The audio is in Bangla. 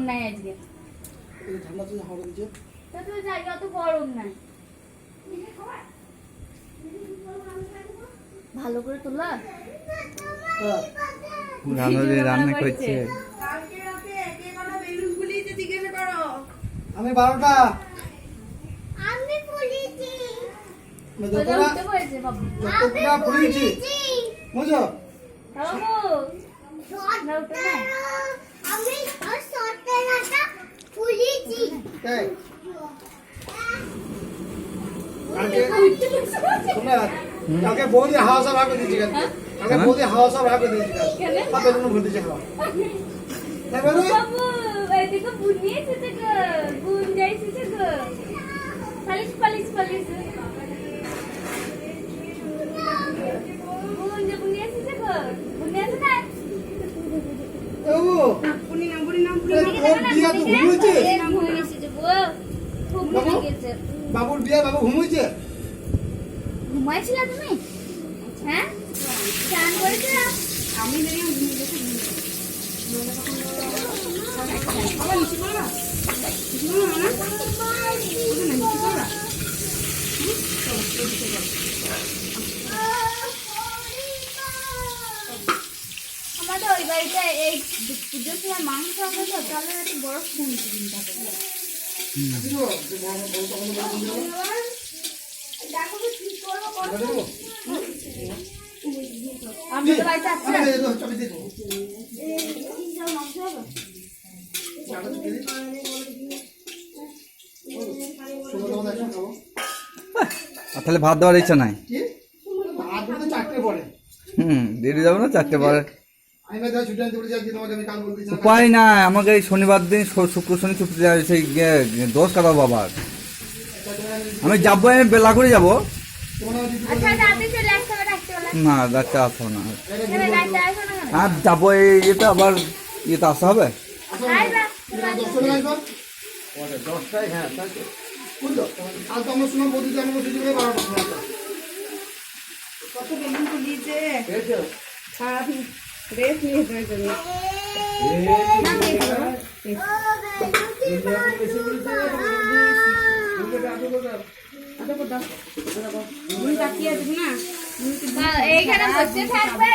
নাই আজকে। ঠান্ডা তো হাওয়া দিচ্ছে। তো তুই জায়গা তো গরম নাই। ভালো করে তোলা। রান্না করছে। কালকে রাতে কে কটা বেলুন ফুলিয়েছে জিজ্ঞাসা করো। আমি 12টা। আমি ফুলিয়েছি। যতটা হয়েছে বাবু। যতটা ফুলিয়েছি বুঝো। বাবু না উঠে না। আমি আর সতেরাটা ফুলিয়েছি। তাই কালকে তোমরা কালকে বৌদি হাওয়া সব ভাগ করে দিয়েছি কালকে বৌদি হাওয়া সব ভাগ করে দিয়েছি কত জন ভুল দিয়েছে হাওয়া তাই বলো বাবু এদিকে বুনিয়ে এসেছে গো। বুন যাইছে গো। Polish polish polish. বুন যে বুনিয়ে এসেছে গো। বুনিয়ে আছে না? ও পুনি নাম পুনি নাম পুনি ওর বিয়া তো ঘুমোইছে বুনিয়ে এসেছে গো। খুব মনে গেছে। বাবুর বিয়া বাবু ঘুমোইছে ঘুমাইছিলা তুমি? হ্যাঁ? চান করেছিলা? আমি দেখলাম ঘুমিয়ে গেছে আবার নিচে করো না নিচে করো না নিচে করো না আমাদের ওই বাড়িতে এই পুজোর সময় মাংস হবে তো তাহলে একটু বড় ফোন কিনতে হবে। দেখো তো কি করবো করো আমি তো বাড়িতে আসছি না। চাবি দিয়ে দেবো এই যাও মাংস হবে তাহলে ভাত দেওয়ার ইচ্ছা নাই। কি ভাত তো 4টে পরে দেরি যাবে না 4টে পরে। আমি ভাই ছুটি আনতে বলেছি আজকে তোমাকে আমি কাল বলতে চাই উপায় না, আমাকে এই শনিবার দিন শুক্র শনি ছুটি সেই দোষ কাটাবো আবার। আমি যাবো, আমি বেলা করে যাবো। আচ্ছা রাতে চলে আসতে হবে রাত্রিবেলা। না রাতে আসবো না, কেন রাতে আসো না কেন? আর যাবো ইয়েতে আবার ইয়েতে আসতে হবে। আইবা। 10টায় হ্যাঁ বুঝলো কাল তো আমরা শুনলাম বৌদি আমার ছুটি করে 12টা সময় কত বেলুন ফুলিয়েছে সারাদিন রেস্ট নিয়ে হয়েছে তাকিয়ে আছে না এইখানে বসে থাকবে।